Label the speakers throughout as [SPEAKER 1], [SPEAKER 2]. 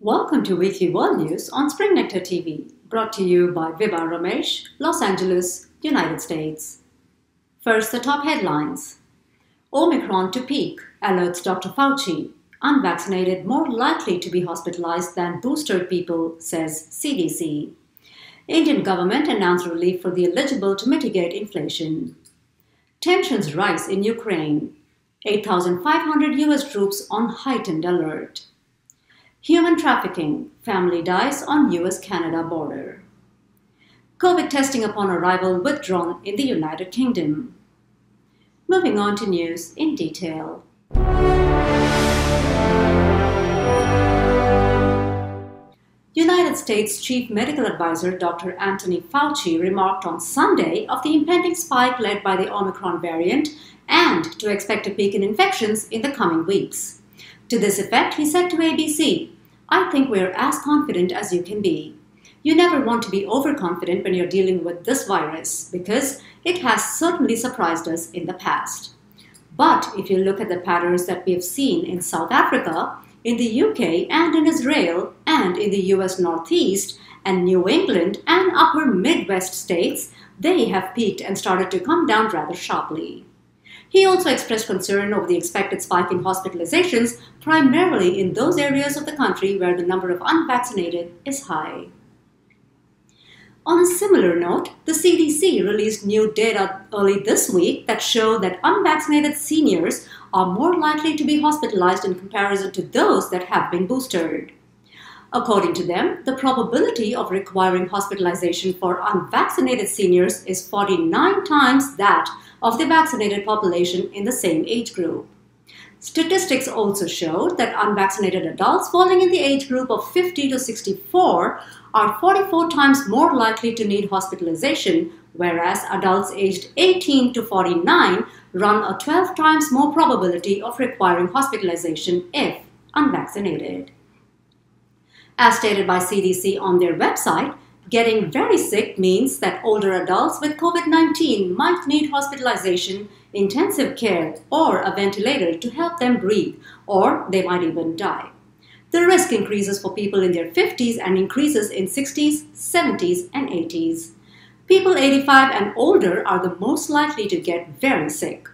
[SPEAKER 1] Welcome to Weekly World News on Spring Nectar TV, brought to you by Vibha Ramesh, Los Angeles, United States. First, the top headlines. Omicron to peak, alerts Dr. Fauci. Unvaccinated more likely to be hospitalized than boosted people, says CDC. Indian government announced relief for the eligible to mitigate inflation. Tensions rise in Ukraine. 8,500 US troops on heightened alert. Human trafficking, family dies on US-Canada border. COVID testing upon arrival withdrawn in the United Kingdom. Moving on to news in detail. United States Chief Medical Advisor Dr. Anthony Fauci remarked on Sunday of the impending spike led by the Omicron variant and to expect a peak in infections in the coming weeks. To this effect, he said to ABC, "I think we're as confident as you can be. You never want to be overconfident when you're dealing with this virus because it has certainly surprised us in the past. But if you look at the patterns that we have seen in South Africa, in the UK and in Israel and in the US Northeast and New England and upper Midwest states, they have peaked and started to come down rather sharply." He also expressed concern over the expected spike in hospitalizations, primarily in those areas of the country where the number of unvaccinated is high. On a similar note, the CDC released new data early this week that show that unvaccinated seniors are more likely to be hospitalized in comparison to those that have been boosted. According to them, the probability of requiring hospitalization for unvaccinated seniors is 49 times that of the vaccinated population in the same age group. Statistics also showed that unvaccinated adults falling in the age group of 50 to 64 are 44 times more likely to need hospitalization, whereas adults aged 18 to 49 run a 12 times more probability of requiring hospitalization if unvaccinated. As stated by CDC on their website, getting very sick means that older adults with COVID-19 might need hospitalization, intensive care, or a ventilator to help them breathe, or they might even die. The risk increases for people in their 50s and increases in 60s, 70s, and 80s. People 85 and older are the most likely to get very sick.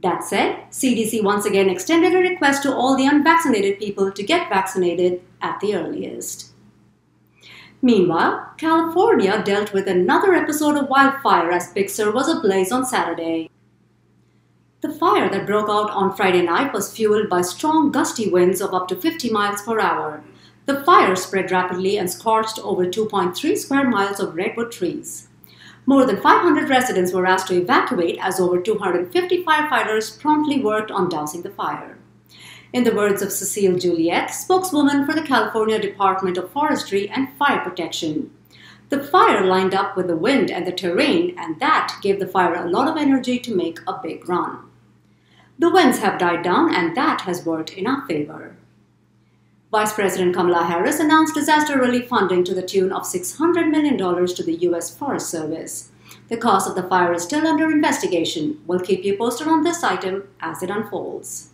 [SPEAKER 1] That said, CDC once again extended a request to all the unvaccinated people to get vaccinated at the earliest. Meanwhile, California dealt with another episode of wildfire as Big Sur was ablaze on Saturday. The fire that broke out on Friday night was fueled by strong gusty winds of up to 50 miles per hour. The fire spread rapidly and scorched over 2.3 square miles of redwood trees. More than 500 residents were asked to evacuate as over 250 firefighters promptly worked on dousing the fire. In the words of Cecile Juliet, spokeswoman for the California Department of Forestry and Fire Protection, "The fire lined up with the wind and the terrain, and that gave the fire a lot of energy to make a big run. The winds have died down, and that has worked in our favor." Vice President Kamala Harris announced disaster relief funding to the tune of $600 million to the U.S. Forest Service. The cause of the fire is still under investigation. We'll keep you posted on this item as it unfolds.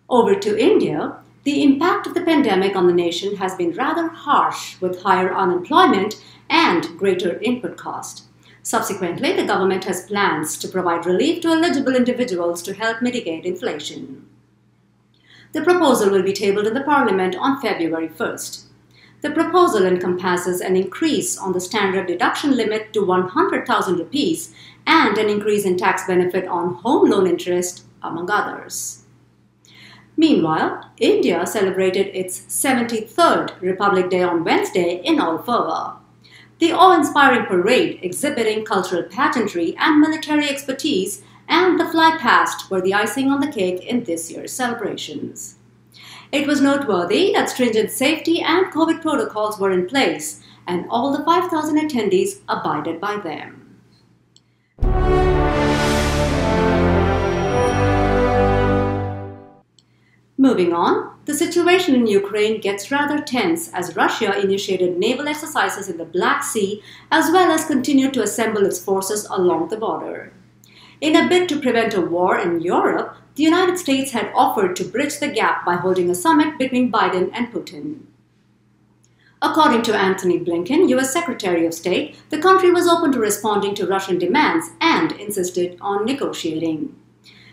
[SPEAKER 1] Over to India, the impact of the pandemic on the nation has been rather harsh, with higher unemployment and greater input cost. Subsequently, the government has plans to provide relief to eligible individuals to help mitigate inflation. The proposal will be tabled in the Parliament on February 1st. The proposal encompasses an increase on the standard deduction limit to 100,000 rupees and an increase in tax benefit on home loan interest, among others. Meanwhile, India celebrated its 73rd Republic Day on Wednesday in all fervor. The awe-inspiring parade exhibiting cultural pageantry and military expertise and the flag past were the icing on the cake in this year's celebrations. It was noteworthy that stringent safety and COVID protocols were in place, and all the 5,000 attendees abided by them. Moving on, the situation in Ukraine gets rather tense as Russia initiated naval exercises in the Black Sea as well as continued to assemble its forces along the border. In a bid to prevent a war in Europe, the United States had offered to bridge the gap by holding a summit between Biden and Putin. According to Antony Blinken, U.S. Secretary of State, the country was open to responding to Russian demands and insisted on negotiating.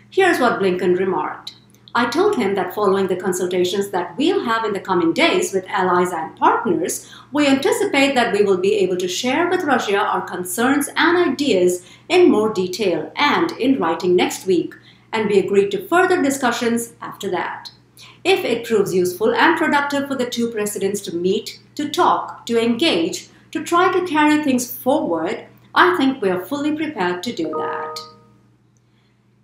[SPEAKER 1] Here's what Blinken remarked. I told him that following the consultations that we'll have in the coming days with allies and partners, we anticipate that we will be able to share with Russia our concerns and ideas in more detail and in writing next week, and we agreed to further discussions after that. If it proves useful and productive for the two presidents to meet, to talk, to engage, to try to carry things forward, I think we are fully prepared to do that.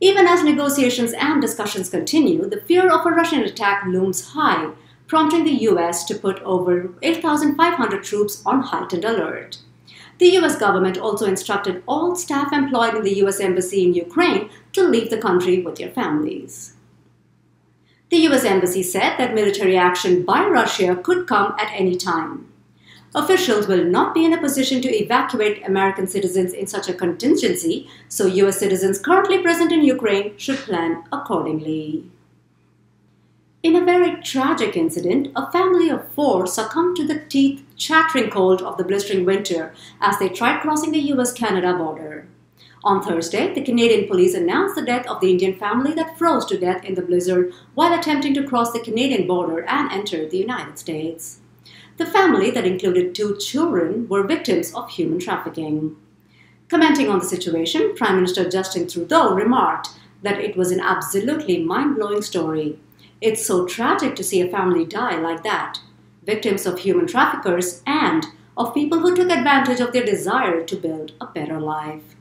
[SPEAKER 1] Even as negotiations and discussions continue, the fear of a Russian attack looms high, prompting the U.S. to put over 8,500 troops on heightened alert. The U.S. government also instructed all staff employed in the U.S. Embassy in Ukraine to leave the country with their families. The U.S. Embassy said that military action by Russia could come at any time. Officials will not be in a position to evacuate American citizens in such a contingency, so U.S. citizens currently present in Ukraine should plan accordingly. In a very tragic incident, a family of 4 succumbed to the teeth-chattering cold of the blistering winter as they tried crossing the U.S.-Canada border. On Thursday, the Canadian police announced the death of the Indian family that froze to death in the blizzard while attempting to cross the Canadian border and enter the United States. The family, that included 2 children, were victims of human trafficking. Commenting on the situation, Prime Minister Justin Trudeau remarked that it was an absolutely mind-blowing story. It's so tragic to see a family die like that, victims of human traffickers and of people who took advantage of their desire to build a better life.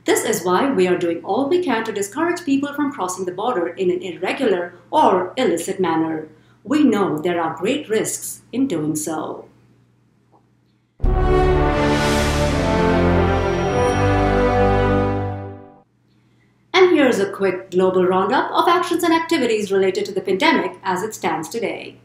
[SPEAKER 1] This is why we are doing all we can to discourage people from crossing the border in an irregular or illicit manner. We know there are great risks in doing so. And here's a quick global roundup of actions and activities related to the pandemic as it stands today.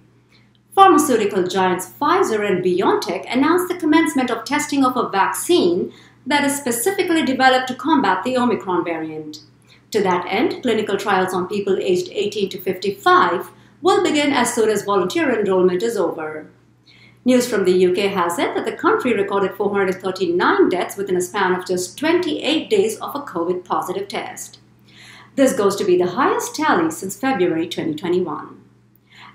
[SPEAKER 1] Pharmaceutical giants Pfizer and BioNTech announced the commencement of testing of a vaccine that is specifically developed to combat the Omicron variant. To that end, clinical trials on people aged 18 to 55 will begin as soon as volunteer enrollment is over. News from the UK has it that the country recorded 439 deaths within a span of just 28 days of a COVID-positive test. This goes to be the highest tally since February 2021.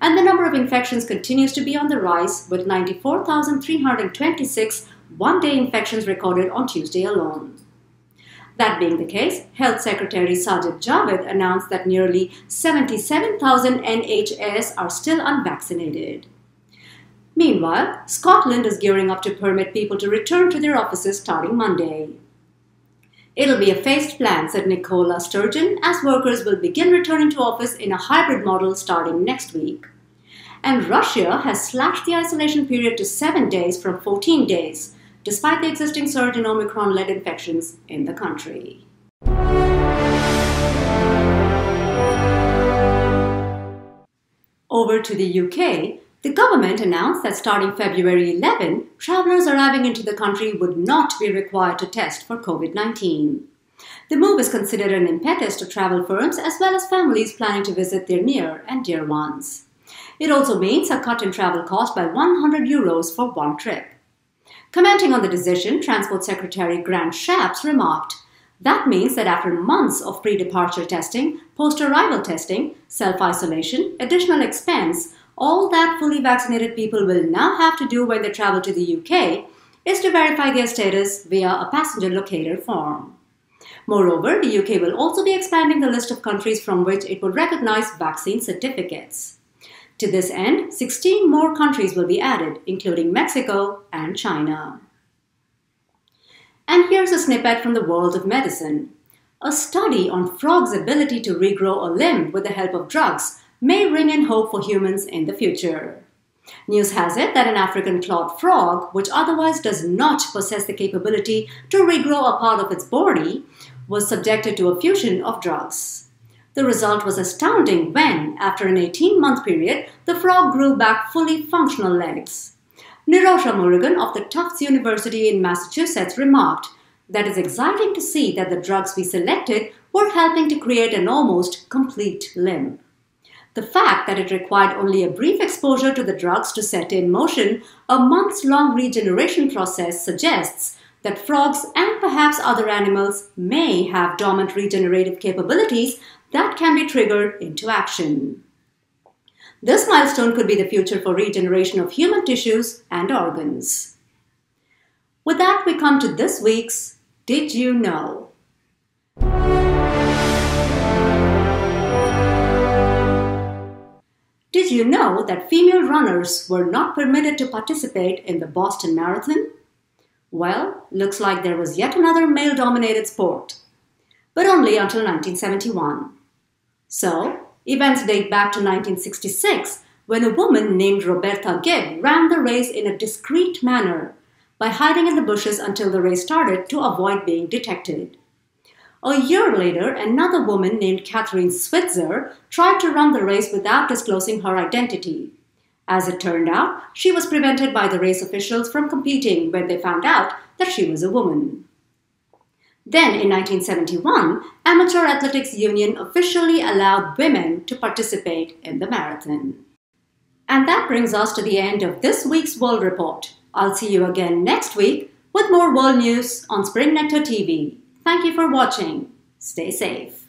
[SPEAKER 1] And the number of infections continues to be on the rise, with 94,326 one-day infections recorded on Tuesday alone. That being the case, Health Secretary Sajid Javid announced that nearly 77,000 NHS are still unvaccinated. Meanwhile, Scotland is gearing up to permit people to return to their offices starting Monday. It'll be a phased plan, said Nicola Sturgeon, as workers will begin returning to office in a hybrid model starting next week. And Russia has slashed the isolation period to 7 days from 14 days, despite the existing surge in Omicron-led infections in the country. Over to the UK, the government announced that starting February 11, travellers arriving into the country would not be required to test for COVID-19. The move is considered an impetus to travel firms as well as families planning to visit their near and dear ones. It also means a cut in travel cost by €100 for one trip. Commenting on the decision, Transport Secretary Grant Shapps remarked, "That means that after months of pre-departure testing, post-arrival testing, self-isolation, additional expense, all that fully vaccinated people will now have to do when they travel to the UK is to verify their status via a passenger locator form." Moreover, the UK will also be expanding the list of countries from which it will recognize vaccine certificates. To this end, 16 more countries will be added, including Mexico and China. And here's a snippet from the world of medicine. A study on frogs' ability to regrow a limb with the help of drugs may bring in hope for humans in the future. News has it that an African clawed frog, which otherwise does not possess the capability to regrow a part of its body, was subjected to a fusion of drugs. The result was astounding when, after an 18-month period, the frog grew back fully functional legs. Nirosha Murugan of the Tufts University in Massachusetts remarked, "That is exciting to see that the drugs we selected were helping to create an almost complete limb. The fact that it required only a brief exposure to the drugs to set in motion a months-long regeneration process suggests that frogs and perhaps other animals may have dormant regenerative capabilities that can be triggered into action. This milestone could be the future for regeneration of human tissues and organs. With that, we come to this week's Did You Know? Did you know that female runners were not permitted to participate in the Boston Marathon? Well, looks like there was yet another male-dominated sport, but only until 1971. So, events date back to 1966, when a woman named Roberta Gibb ran the race in a discreet manner by hiding in the bushes until the race started to avoid being detected. A year later, another woman named Catherine Switzer tried to run the race without disclosing her identity. As it turned out, she was prevented by the race officials from competing when they found out that she was a woman. Then, in 1971, Amateur Athletics Union officially allowed women to participate in the marathon. And that brings us to the end of this week's World Report. I'll see you again next week with more world news on SpringNectar TV. Thank you for watching. Stay safe.